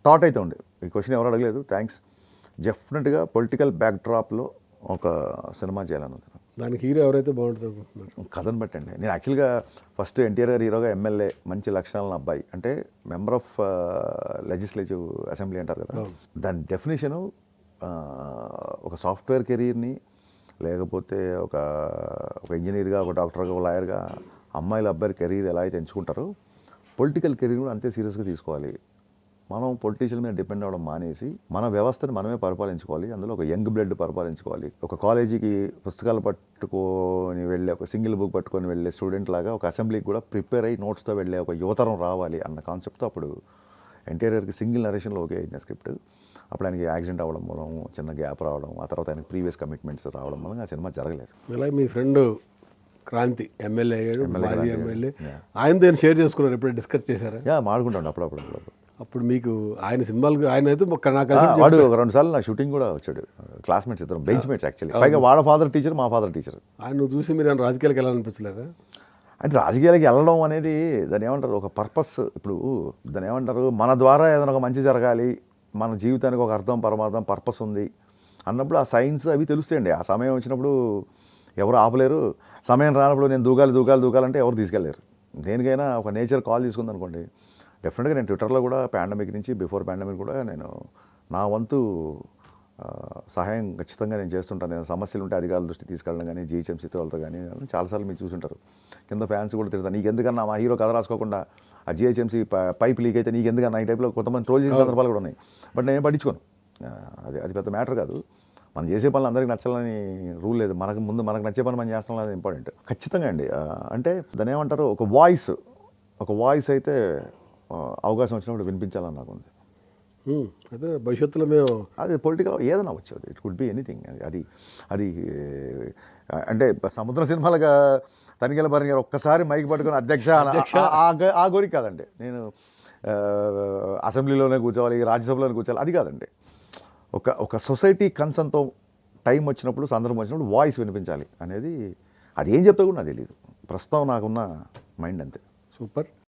Thought అయితే ఉండే. ఈ క్వశ్చన్ ఎవరు అడగలేదు, థ్యాంక్స్. డెఫినెట్గా పొలిటికల్ బ్యాక్డ్రాప్లో ఒక సినిమా చేయాలని ఉంది. దానికి హీరో ఎవరైతే బాగుంటుంది అనుకుంటున్నారు? కథను బట్టండి. నేను యాక్చువల్గా ఫస్ట్ ఎన్టీఆర్ గారు హీరోగా, ఎమ్మెల్యే, మంచి లక్షణాలను అబ్బాయి అంటే మెంబర్ ఆఫ్ లెజిస్లేటివ్ అసెంబ్లీ అంటారు కదా, దాని డెఫినేషను ఒక సాఫ్ట్వేర్ కెరీర్ని, లేకపోతే ఒక ఇంజనీర్గా, ఒక డాక్టర్గా, ఒక లాయర్గా అమ్మాయిల అబ్బాయి కెరీర్ ఎలా అయితే ఎంచుకుంటారో పొలిటికల్ కెరీర్ కూడా అంతే సీరియస్గా తీసుకోవాలి. మనం పొలిటీషియన్ మీద డిపెండ్ అవ్వడం మానేసి మన వ్యవస్థను మనమే పరిపాలించుకోవాలి. అందులో ఒక యంగ్ బ్లడ్ పరిపాలించుకోవాలి. ఒక కాలేజీకి పుస్తకాలు పట్టుకొని వెళ్ళే, ఒక సింగిల్ బుక్ పట్టుకొని వెళ్ళే స్టూడెంట్ లాగా ఒక అసెంబ్లీకి కూడా ప్రిపేర్ అయ్యి నోట్స్తో వెళ్ళే ఒక యువతరం రావాలి అన్న కాన్సెప్ట్తో అప్పుడు ఎన్టీఆర్ గారికి సింగిల్ నరేషన్లో ఓకే అయింది స్క్రిప్ట్. అప్పుడు ఆయనకి యాక్సిడెంట్ అవ్వడం మూలం, చిన్న గ్యాప్ రావడం, ఆ తర్వాత ఆయనకి ప్రీవియస్ కమిట్మెంట్స్ రావడం వల్ల ఆ సినిమా జరగలేదు. అలాగే మీ ఫ్రెండ్ క్రాంతి ఎమ్మెల్యే అయ్యాడు, మాజీ ఎమ్మెల్యే, ఆయనతో షేర్ చేసుకున్నారు, ఎప్పుడు డిస్కస్ చేశారా? మాడుకుంటాను అప్పుడప్పుడు. అప్పుడు మీకు ఆయన సినిమాలకు ఆయన అయితే వాడు ఒక 2 సార్లు నా షూటింగ్ కూడా వచ్చాడు. క్లాస్మేట్స్ ఇద్దరం, బెంచ్ మేట్స్ యాక్చువల్లీ. పైగా వాళ్ళ ఫాదర్ టీచర్, మా ఫాదర్ టీచర్. ఆయన చూసి మీరు ఆయన రాజకీయాలకు వెళ్ళాలనిపించలేదా? అంటే రాజకీయాలకి వెళ్ళడం అనేది దాన్ని ఏమంటారు, ఒక పర్పస్. ఇప్పుడు దాన్ని ఏమంటారు, మన ద్వారా ఏదైనా ఒక మంచి జరగాలి, మన జీవితానికి ఒక అర్థం, పరమార్థం, పర్పస్ ఉంది అన్నప్పుడు ఆ సైన్స్ అవి తెలుస్తాయండి. ఆ సమయం వచ్చినప్పుడు ఎవరు ఆపలేరు. సమయం రానప్పుడు నేను దూకాలంటే ఎవరు తీసుకెళ్ళలేరు. దేనికైనా ఒక నేచర్ కాల్ తీసుకుంది అనుకోండి, డెఫినెట్గా నేను ట్విట్టర్లో కూడా పాండమిక్ నుంచి, బిఫోర్ పాండమిక్ కూడా నేను నా వంతు సహాయం ఖచ్చితంగా నేను చేస్తుంటాను. నేను సమస్యలు ఉంటే అధికారుల దృష్టి తీసుకెళ్ళడం కానీ, జీహెచ్ఎంసీతో వాళ్ళతో కానీ చాలాసార్లు మీరు చూసుంటారు. కింద ఫ్యాన్స్ కూడా తిడతాను, నీకెందుకన్నా మా హీరో కథ రాసుకోకుండా ఆ జీహెచ్ఎంసీ పైప్ లీక్ అయితే నీకెందుకన్నా, ఈ టైప్లో కొంతమంది ట్రోల్ చేసే సందర్భాలు కూడా ఉన్నాయి. బట్ నేను పట్టించుకోను. అది పెద్ద మ్యాటర్ కాదు. మనం చేసే పనులు అందరికీ నచ్చాలని రూల్ లేదు. మనకు నచ్చే పని మనం చేస్తాం, అది ఇంపార్టెంట్. ఖచ్చితంగా అండి. అంటే దాన్ని ఏమంటారు, ఒక వాయిస్ అయితే అవకాశం వచ్చినప్పుడు వినిపించాలని నాకు ఉంది. అదే భవిష్యత్తులో మేము అది పొలిటికల్ ఏదైనా వచ్చేది, ఇట్ కుడ్ బి ఎనీథింగ్. అది అంటే సముద్ర సినిమాలుగా తనిఖీల భరణి గారు ఒక్కసారి మైక్ పట్టుకొని అధ్యక్ష ఆ కోరిక కాదండి. నేను అసెంబ్లీలోనే కూర్చోవాలి, రాజ్యసభలోనే కూర్చోవాలి, అది కాదండి. ఒక సొసైటీ కన్సర్న్తో టైం వచ్చినప్పుడు, సందర్భం వచ్చినప్పుడు వాయిస్ వినిపించాలి అనేది, అది ఏం చెప్తా కూడా నాకు తెలియదు. ప్రస్తుతం నాకున్న మైండ్ అంతే. సూపర్.